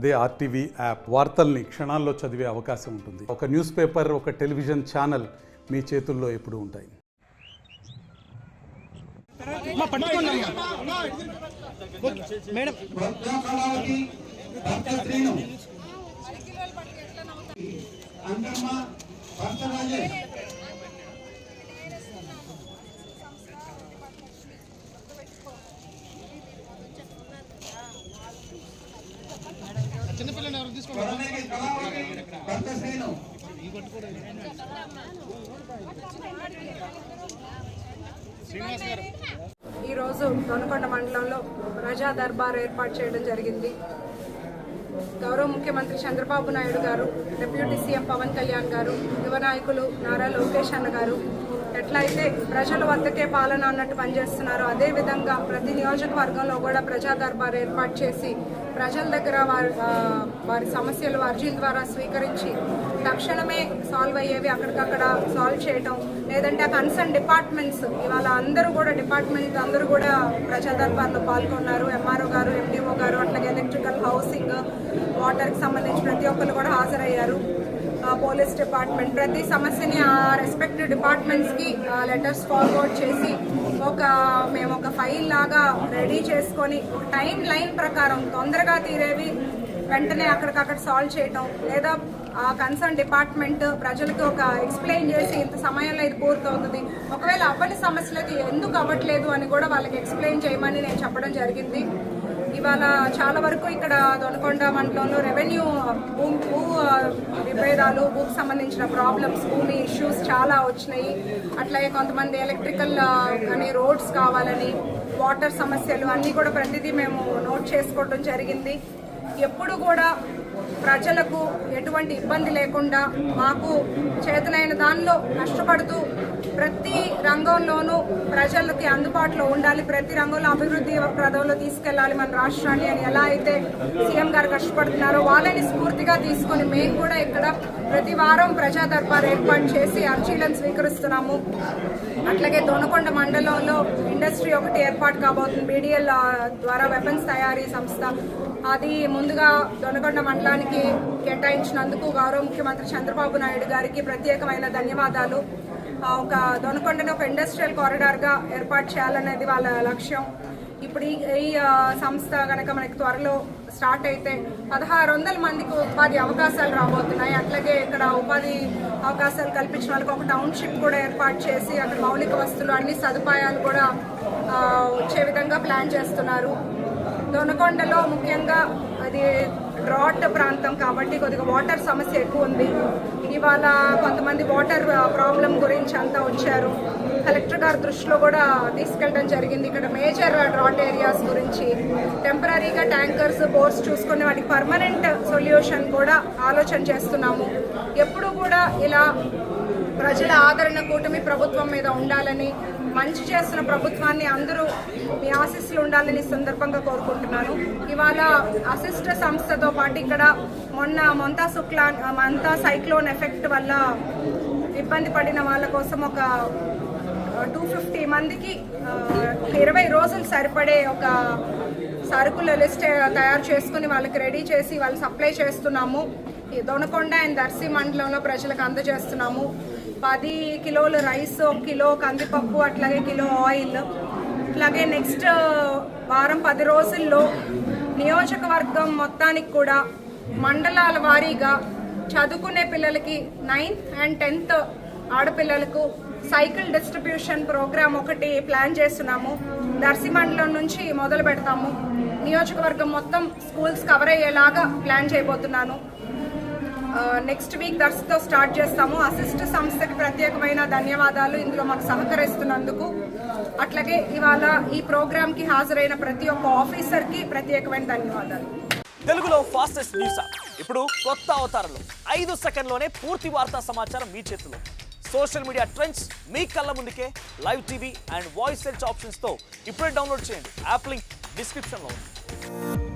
అదే RTV app వార్తల్ని క్షణాల్లో చదివే అవకాశం ఉంటుంది. ఒక న్యూస్ పేపర్, ఒక టెలివిజన్ ఛానల్ మీ చేతుల్లో ఎప్పుడూ ఉంటాయి. ఈరోజు దొనకొండ మండలంలో ప్రజా దర్బార్ ఏర్పాటు చేయడం జరిగింది. గౌరవ ముఖ్యమంత్రి చంద్రబాబు నాయుడు గారు, డిప్యూటీ సీఎం పవన్ కళ్యాణ్ గారు, యువ నాయకులు నారా లోకేష్ అన్న గారు ఎట్లయితే ప్రజల వద్దకే పాలన అన్నట్టు పనిచేస్తున్నారో అదేవిధంగా ప్రతి నియోజకవర్గంలో కూడా ప్రజా దర్బార్ ఏర్పాటు చేసి ప్రజల దగ్గర వారి సమస్యలు అర్జీల ద్వారా స్వీకరించి తక్షణమే సాల్వ్ అయ్యేవి అక్కడికక్కడ సాల్వ్ చేయటం, లేదంటే ఆ కన్సర్న్ డిపార్ట్మెంట్స్ ఇవాళ అందరూ కూడా ప్రజా దర్బార్లో పాల్గొన్నారు. ఎంఆర్ఓ గారు, ఎండిఓ గారు, అట్లాగే ఎలక్ట్రికల్, హౌసింగ్, వాటర్కి సంబంధించి ప్రతి ఒక్కరు కూడా హాజరయ్యారు. పోలీస్ డిపార్ట్మెంట్ ప్రతి సమస్యని ఆ రెస్పెక్టివ్ డిపార్ట్మెంట్స్కి లెటర్స్ ఫార్వర్డ్ చేసి మేము ఒక ఫైల్ లాగా రెడీ చేసుకొని టైం లైన్ ప్రకారం తొందరగా తీరేవి వెంటనే అక్కడికక్కడ సాల్వ్ చేయటం, లేదా ఆ కన్సర్న్ డిపార్ట్మెంట్ ప్రజలకు ఒక ఎక్స్ప్లెయిన్ చేసి ఇంత సమయంలో ఇది పూర్తవుతుంది, ఒకవేళ అవ్వని సమస్యలకి ఎందుకు అవ్వట్లేదు అని కూడా వాళ్ళకి ఎక్స్ప్లెయిన్ చేయమని నేను చెప్పడం జరిగింది. ఇవాళ చాలా వరకు ఇక్కడ దొనకొండ మండలంలో రెవెన్యూ భూ విభేదాలు, భూకి సంబంధించిన ప్రాబ్లమ్స్, భూమి ఇష్యూస్ చాలా వచ్చినాయి. అట్లాగే కొంతమంది ఎలక్ట్రికల్ అని రోడ్స్ కావాలని, వాటర్ సమస్యలు అన్నీ కూడా ప్రతిదీ మేము నోట్ చేసుకోవడం జరిగింది. ఎప్పుడు కూడా ప్రజలకు ఎటువంటి ఇబ్బంది లేకుండా మాకు చేతనైన దానిలో కష్టపడుతూ ప్రతి రంగంలోనూ ప్రజలకి అందుబాటులో ఉండాలి, ప్రతి రంగంలో అభివృద్ధి ప్రదంలో తీసుకెళ్లాలి మన రాష్ట్రాన్ని అని ఎలా అయితే సీఎం గారు కష్టపడుతున్నారో వాళ్ళని స్ఫూర్తిగా తీసుకొని మేము కూడా ఇక్కడ ప్రతి వారం ప్రజా దర్బార్ ఏర్పాటు చేసి అర్జీలను స్వీకరిస్తున్నాము. అట్లాగే దొనకొండ మండలంలో ఇండస్ట్రీ ఒకటి ఏర్పాటు కాబోతుంది, బీడీఎల్ ద్వారా వెపన్స్ తయారీ సంస్థ. అది ముందుగా దొనకొండ మండలానికి కేటాయించినందుకు గౌరవ ముఖ్యమంత్రి చంద్రబాబు నాయుడు గారికి ప్రత్యేకమైన ధన్యవాదాలు. ఒక దొనకొండని ఒక ఇండస్ట్రియల్ కారిడార్గా ఏర్పాటు చేయాలనేది వాళ్ళ లక్ష్యం. ఇప్పుడు ఈ సంస్థ కనుక మనకి త్వరలో స్టార్ట్ అయితే 1600 మందికి ఉపాధి అవకాశాలు రాబోతున్నాయి. అట్లాగే ఇక్కడ ఉపాధి అవకాశాలు కల్పించిన వాళ్ళకి ఒక టౌన్షిప్ కూడా ఏర్పాటు చేసి అక్కడ మౌలిక వస్తువులు అన్ని సదుపాయాలు కూడా వచ్చే విధంగా ప్లాన్ చేస్తున్నారు. దొనకొండలో ముఖ్యంగా అది డ్రాట్ ప్రాంతం కాబట్టి కొద్దిగా వాటర్ సమస్య ఎక్కువ ఉంది. ఇవాళ కొంతమంది వాటర్ ప్రాబ్లం గురించి అంతా వచ్చారు. కలెక్టర్ గారి దృష్టిలో కూడా తీసుకెళ్ళడం జరిగింది. ఇక్కడ మేజర్ డ్రాట్ ఏరియాస్ గురించి టెంపరీగా ట్యాంకర్స్, బోర్స్ చూసుకుని వాటికి పర్మనెంట్ సొల్యూషన్ కూడా ఆలోచన చేస్తున్నాము. ఎప్పుడు కూడా ఇలా ప్రజల ఆదరణ కూటమి ప్రభుత్వం మీద ఉండాలని, మంచి చేస్తున్న ప్రభుత్వాన్ని అందరూ మీ ఆశీస్సులు ఉండాలని సందర్భంగా కోరుకుంటున్నాను. ఇవాళ అసిస్ట్ సంస్థతో పాటు ఇక్కడ మొన్న మంతా సైక్లోన్ ఎఫెక్ట్ వల్ల ఇబ్బంది పడిన వాళ్ళ కోసం ఒక 250 మందికి 20 రోజులు సరిపడే ఒక సరుకుల లిస్ట్ తయారు చేసుకుని వాళ్ళకి రెడీ చేసి వాళ్ళు సప్లై చేస్తున్నాము. ఈ దొనకొండ అండ్ దర్శి మండలంలో ప్రజలకు అందజేస్తున్నాము. 10 కిలోల రైస్, 1 కిలో కందిపప్పు, అట్లాగే కిలో ఆయిల్. అట్లాగే నెక్స్ట్ వారం 10 రోజుల్లో నియోజకవర్గం మొత్తానికి కూడా మండలాల వారీగా చదువుకునే పిల్లలకి 9th and 10th ఆడపిల్లలకు సైకిల్ డిస్ట్రిబ్యూషన్ ప్రోగ్రామ్ ఒకటి ప్లాన్ చేస్తున్నాము. దర్శి మండలం నుంచి మొదలు పెడతాము. నియోజకవర్గం మొత్తం స్కూల్స్ కవర్ అయ్యేలాగా ప్లాన్ చేయబోతున్నాను. నెక్స్ట్ వీక్ దర్శితో స్టార్ట్ చేస్తాము. అసిస్ట్ సంస్థకి ప్రత్యేకమైన ధన్యవాదాలు ఇందులో మాకు సహకరిస్తున్నందుకు. అట్లాగే ఇవాళ ఈ ప్రోగ్రామ్కి హాజరైన ప్రతి ఒక్క ఆఫీసర్కి ప్రత్యేకమైన ధన్యవాదాలు. తెలుగులో ఫాస్టెస్ట్ న్యూస్ ఇప్పుడు కొత్త అవతారంలో 5 సెకండ్లోనే పూర్తి వార్తా సమాచారం మీ చేతిలో. సోషల్ మీడియా ట్రెండ్స్ మీ కళ్ళ ముందుకే live TV and voice search ఆప్షన్స్తో ఇప్పుడే డౌన్లోడ్ చేయండి. యాప్ లింక్ డిస్క్రిప్షన్లో ఉంది.